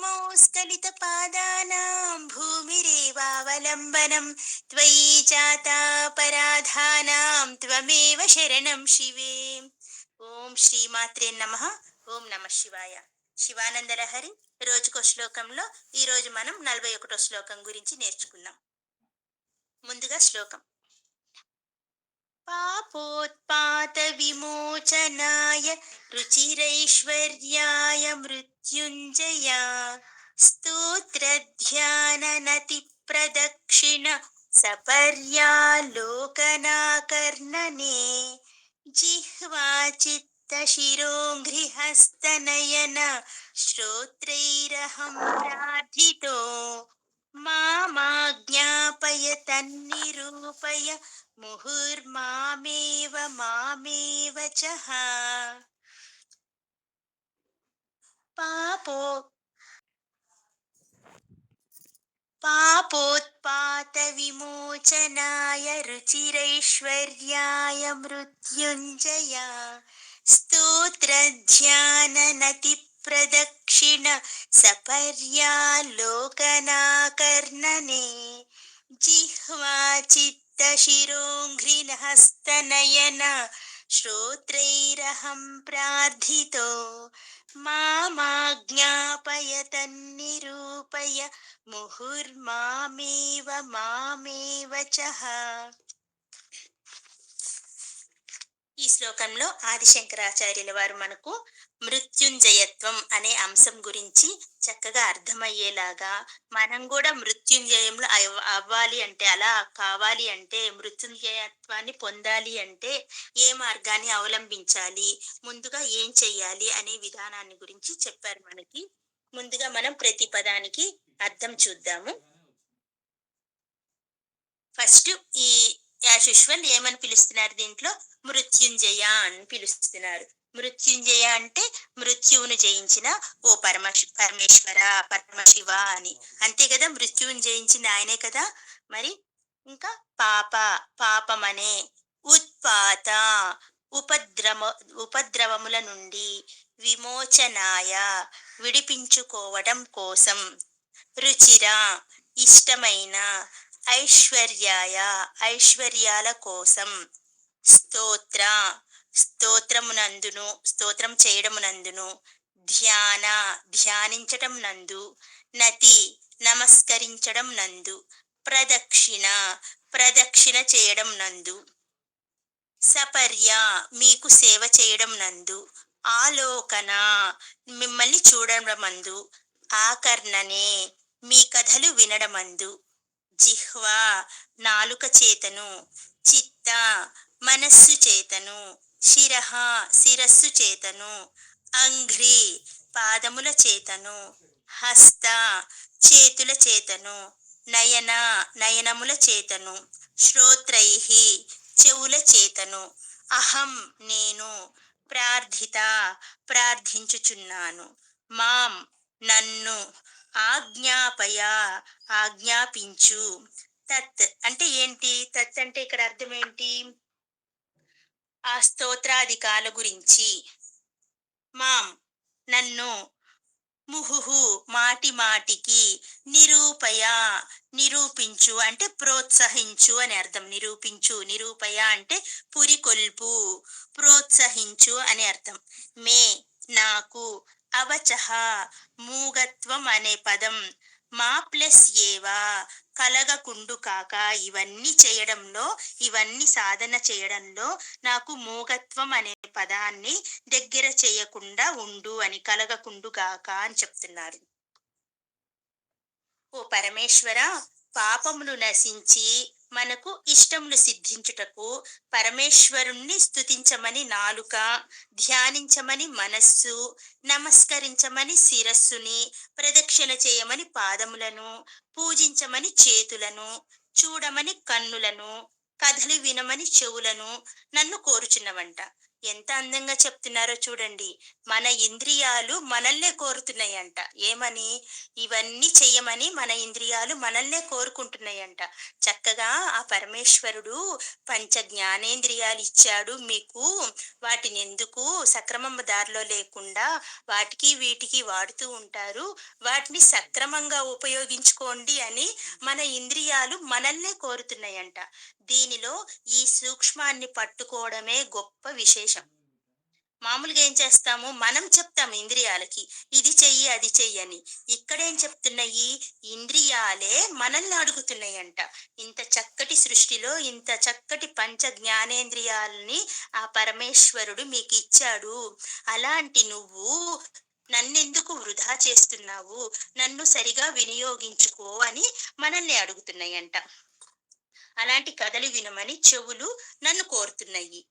భౌమౌ స్ఖలితపాదానాం భూమిరేవావలంబనం త్వయి జాతాపరాధానాం త్వమేవ శరణం శివే. ఓం శ్రీమాత్రే నమః. ఓం నమః శివాయ. శివానందలహరి రోజుకో శ్లోకంలో ఈరోజు మనం 41వ శ్లోకం గురించి నేర్చుకుందాం. ముందుగా శ్లోకం. పాపోత్పాత విమోచనాయ రుచిరైశ్వర్యాయ మృత్యుంజయ స్తోత్ర ధ్యాన నతి ప్రదక్షిణ సపర్యాలోకనాకర్ణనే జిహ్వా చిత్త శిరోంఘ్రిహస్తనయన శ్రోత్రైరహం ప్రార్థితో మామాజ్ఞాపయ తన్నిరూపయ ముహుర్మామేవ మామేవ చః. పాపోత్పాత విమోచనాయ రుచిరైశ్వర్యాయ మృత్యుంజయ స్తోత్ర ధ్యాన నతి ప్రదక్షిణ సపర్యాలోకనాకర్ణనే జిహ్వా చిత్త శిరోంఘ్రిహస్తనయన శ్రోత్రైరహం ప్రార్థితో మామాజ్ఞాపయ తన్నిరూపయ ముహుర్మామేవ మామేవ చః. ఈ శ్లోకంలో ఆదిశంకరాచార్యుల వారు మనకు మృత్యుంజయత్వం అనే అంశం గురించి చక్కగా అర్థమయ్యేలాగా, మనం కూడా మృత్యుంజయంలో అవ్వాలి అంటే, అలా కావాలి అంటే, మృత్యుంజయత్వాన్ని పొందాలి అంటే ఏ మార్గాన్ని అవలంబించాలి, ముందుగా ఏం చెయ్యాలి అనే విధానాన్ని గురించి చెప్పారు మనకి. ముందుగా మనం ప్రతి పదానికి అర్థం చూద్దాము. ఫస్ట్ ఈ యాజ్ యూజువల్ ఏమని పిలుస్తున్నారు, దీంట్లో మృత్యుంజయ అని పిలుస్తున్నారు. మృత్యుంజయ అంటే మృత్యువును జయించిన ఓ పరమేశ్వర పరమశివ అని, అంతే కదా. మృత్యువును జయించింది ఆయనే కదా. మరి ఇంకా పాపమనే, ఉత్పాత ఉపద్రవముల నుండి, విమోచనాయ విడిపించుకోవడం కోసం, రుచిర ఇష్టమైన, ఐశ్వర్యాయ ఐశ్వర్యాల కోసం, స్తోత్రం చేయడమునందును, ధ్యానించటం నందు, నతి నమస్కరించడం నందు, ప్రదక్షిణ చేయడం నందు, సపర్య మీకు సేవ చేయడం నందు, ఆలోకన మిమ్మల్ని చూడడమందు, ఆకర్ణనే మీ కథలు వినడమందు, జిహ్వా నాలుక చేతను, చిత్త మనస్సు చేతను, శిరస్సు చేతను, అంఘ్రి పాదముల చేతను, హస్త చేతుల చేతను, నయనముల చేతను, శ్రోత్రైహి చెవుల చేతను, అహం నేను, ప్రార్థించుచున్నాను, మాం నన్ను, ఆజ్ఞాపించు. తత్ అంటే ఏంటి? తత్ అంటే ఇక్కడ అర్థం ఏంటి? ఆ స్తోత్రాధికాల గురించి. మాం నన్ను, ముహుహు మాటికి, నిరూపించు అంటే ప్రోత్సహించు అని అర్థం. నిరూపయ అంటే పురికొల్పు, ప్రోత్సహించు అని అర్థం. మే నాకు, అవచహ మూగత్వం అనే పదం, మా ప్లస్ ఏవా కలగకుండు కాక, ఇవన్నీ సాధన చేయడంలో నాకు మూగత్వం అనే పదాన్ని దగ్గర చేయకుండా ఉండు అని, కలగకుండు గాక అని చెప్తున్నారు. ఓ పరమేశ్వర, పాపములు నశించి మనకు ఇష్టములు సిద్ధించుటకు పరమేశ్వరుణ్ణి స్తుతించమని నాలుక, ధ్యానించమని మనస్సు, నమస్కరించమని శిరస్సుని, ప్రదక్షిణ చేయమని పాదములను, పూజించమని చేతులను, చూడమని కన్నులను, కథలు వినమని చెవులను నన్ను కోరుచున్నవంట. ఎంత అందంగా చెప్తున్నారో చూడండి. మన ఇంద్రియాలు మనల్నే కోరుతున్నాయంట. ఏమని? ఇవన్నీ చెయ్యమని మన ఇంద్రియాలు మనల్నే కోరుకుంటున్నాయంట. చక్కగా ఆ పరమేశ్వరుడు పంచ జ్ఞానేంద్రియాలు ఇచ్చాడు మీకు. వాటినెందుకు సక్రమం దారిలో లేకుండా వాటికి వీటికి వాడుతూ ఉంటారు. వాటిని సక్రమంగా ఉపయోగించుకోండి అని మన ఇంద్రియాలు మనల్నే కోరుతున్నాయంట. దీనిలో ఈ సూక్ష్మాన్ని పట్టుకోవడమే గొప్ప విశేషం. మామూలుగా ఏం చేస్తాము? మనం చెప్తాము ఇంద్రియాలకి, ఇది చెయ్యి, అది చెయ్యని. ఇక్కడేం చెప్తున్నాయి? ఇంద్రియాలే మనల్ని అడుగుతున్నాయంట. ఇంత చక్కటి సృష్టిలో ఇంత చక్కటి పంచ జ్ఞానేంద్రియాలని ఆ పరమేశ్వరుడు మీకు ఇచ్చాడు. అలాంటి నువ్వు నన్నెందుకు వృధా చేస్తున్నావు? నన్ను సరిగా వినియోగించుకో అని మనల్ని అడుగుతున్నాయంట. అలాంటి కథలు వినమని చెవులు నన్ను కోరుతున్నాయి.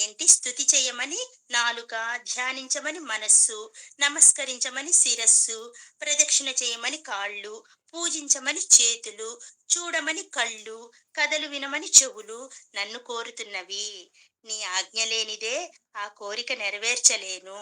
ఏంటి? స్తుతి చేయమని నాలుక, ధ్యానించమని మనస్సు, నమస్కరించమని శిరస్సు, ప్రదక్షిణ చేయమని కాళ్ళు, పూజించమని చేతులు, చూడమని కళ్ళు, కథలు వినమని చెవులు నన్ను కోరుతున్నవి. నీ ఆజ్ఞ లేనిదే ఆ కోరిక నెరవేర్చలేను.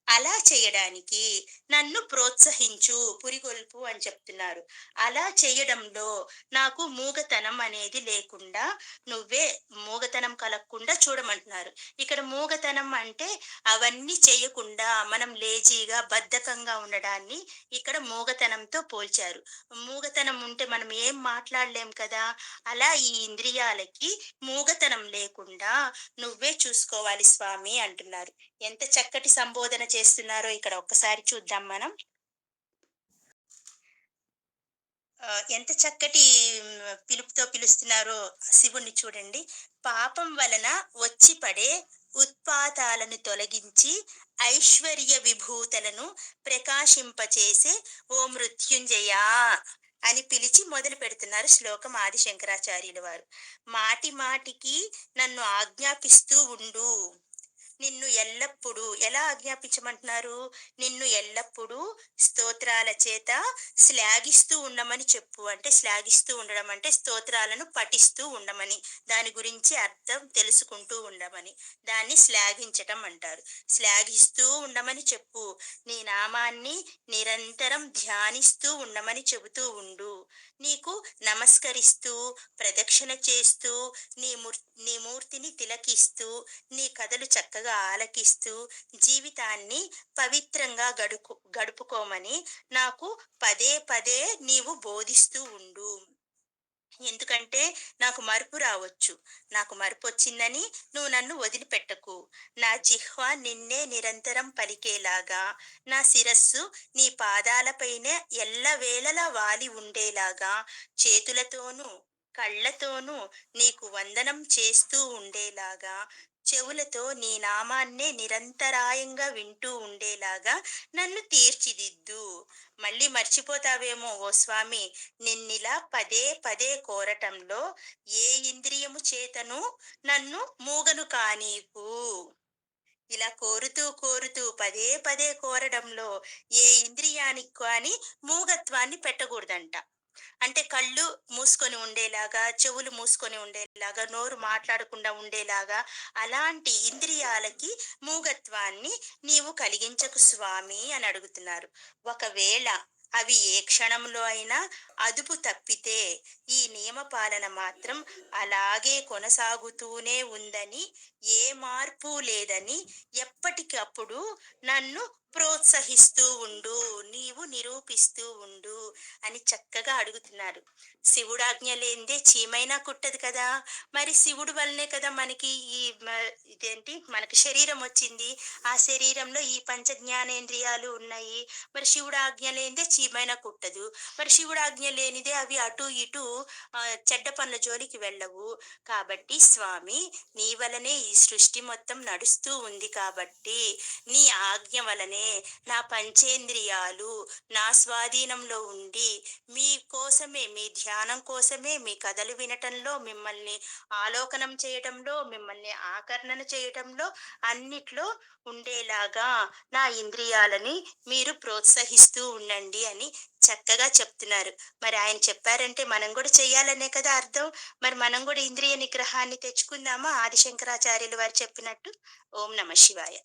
అలా చేయడానికి నన్ను ప్రోత్సహించు, పురిగొల్పు అని చెప్తున్నారు. అలా చేయడంలో నాకు మూగతనం అనేది లేకుండా నువ్వే మూగతనం కలగకుండా చూడమంటున్నారు. ఇక్కడ మూగతనం అంటే అవన్నీ చేయకుండా మనం లేజీగా బద్ధకంగా ఉండడాన్ని ఇక్కడ మూగతనంతో పోల్చారు. మూగతనం ఉంటే మనం ఏం మాట్లాడలేం కదా! అలా ఈ ఇంద్రియాలకి మూగతనం లేకుండా నువ్వే చూసుకోవాలి స్వామి అంటున్నారు. ఎంత చక్కటి సంబోధన చేస్తున్నారో ఇక్కడ ఒక్కసారి చూద్దాం మనం. ఎంత చక్కటి పిలుపుతో పిలుస్తున్నారో శివుణ్ణి చూడండి. పాపం వలన వచ్చి పడే ఉత్పాతాలను తొలగించి ఐశ్వర్య విభూతలను ప్రకాశింపచేసే ఓ మృత్యుంజయా అని పిలిచి మొదలు పెడుతున్నారు శ్లోకం ఆది శంకరాచార్యుల వారు. మాటి మాటికి నన్ను ఆజ్ఞాపిస్తూ ఉండు. నిన్ను ఎల్లప్పుడూ ఎలా ఆజ్ఞాపించమంటున్నారు? నిన్ను ఎల్లప్పుడూ స్తోత్రాల చేత శ్లాఘిస్తూ ఉండమని చెప్పు. అంటే శ్లాఘిస్తూ ఉండడం అంటే స్తోత్రాలను పఠిస్తూ ఉండమని, దాని గురించి అర్థం తెలుసుకుంటూ ఉండమని, దాన్ని శ్లాఘించటం అంటారు. శ్లాఘిస్తూ ఉండమని చెప్పు. నీ నామాన్ని నిరంతరం ధ్యానిస్తూ ఉండమని చెబుతూ ఉండు. నీకు నమస్కరిస్తూ ప్రదక్షిణ చేస్తూ నీ మూర్తిని తిలకిస్తూ నీ కథలు చక్కగా ఆలకిస్తూ జీవితాన్ని పవిత్రంగా గడుపుకోమని నాకు పదే పదే నీవు బోధిస్తూ ఉండు. ఎందుకంటే నాకు మరుపు రావచ్చు. నాకు మరుపు వచ్చిందని నువ్వు నన్ను వదిలిపెట్టకు. నా జిహ్వ నిన్నే నిరంతరం పలికేలాగా, నా శిరస్సు నీ పాదాలపైనే ఎల్లవేళలా వాలి ఉండేలాగా, చేతులతోనూ కళ్ళతోనూ నీకు వందనం చేస్తూ ఉండేలాగా, చెవులతో నీ నామాన్నే నిరంతరాయంగా వింటూ ఉండేలాగా నన్ను తీర్చిదిద్దు. మళ్ళీ మర్చిపోతావేమో ఓ స్వామి, నిన్నిలా పదే పదే కోరటంలో ఏ ఇంద్రియము చేతను నన్ను మూగను కానీకు. ఇలా కోరుతూ కోరుతూ పదే పదే కోరడంలో ఏ ఇంద్రియానికి కానీ మూగత్వాన్ని పెట్టకూడదంట. అంటే కళ్ళు మూసుకొని ఉండేలాగా, చెవులు మూసుకొని ఉండేలాగా, నోరు మాట్లాడకుండా ఉండేలాగా అలాంటి ఇంద్రియాలకి మూగత్వాన్ని నీవు కలిగించకు స్వామి అని అడుగుతున్నారు. ఒకవేళ అవి ఏ క్షణంలో అయినా అదుపు తప్పితే ఈ నియమపాలన మాత్రం అలాగే కొనసాగుతూనే ఉందని, ఏ మార్పు లేదని ఎప్పటికప్పుడు నన్ను ప్రోత్సహిస్తూ ఉండు, నీవు నిరూపిస్తూ ఉండు అని చక్కగా అడుగుతున్నారు. శివుడాజ్ఞ లేనిదే చీమైనా కుట్టదు కదా! మరి శివుడు వల్లనే కదా మనకి ఈ ఇదేంటి మనకి శరీరం వచ్చింది. ఆ శరీరంలో ఈ పంచ జ్ఞానేంద్రియాలు ఉన్నాయి. మరి శివుడు ఆజ్ఞ లేనిదే చీమైనా కుట్టదు. మరి శివుడు ఆజ్ఞ లేనిదే అవి అటు ఇటు చెడ్డ పనుల జోలికి వెళ్ళవు. కాబట్టి స్వామి, నీ వలనే ఈ సృష్టి మొత్తం నడుస్తూ ఉంది కాబట్టి నీ ఆజ్ఞ వలనే నా పంచేంద్రియాలు నా స్వాధీనంలో ఉండి మీ కోసమే, మీ ధ్యానం కోసమే, మీ కథలు వినటంలో, మిమ్మల్ని ఆలోకనం చేయటంలో, మిమ్మల్ని ఆకర్ణన చేయటంలో అన్నిట్లో ఉండేలాగా నా ఇంద్రియాలని మీరు ప్రోత్సహిస్తూ ఉండండి అని చక్కగా చెప్తున్నారు. మరి ఆయన చెప్పారంటే మనం గూడా చెయ్యాలనే కదా అర్థం. మరి మనం గూడా ఇంద్రియ నిగ్రహాన్ని తెచ్చుకుందామా ఆది శంకరాచార్యులు వారు చెప్పినట్టు? ఓం నమః శివాయ.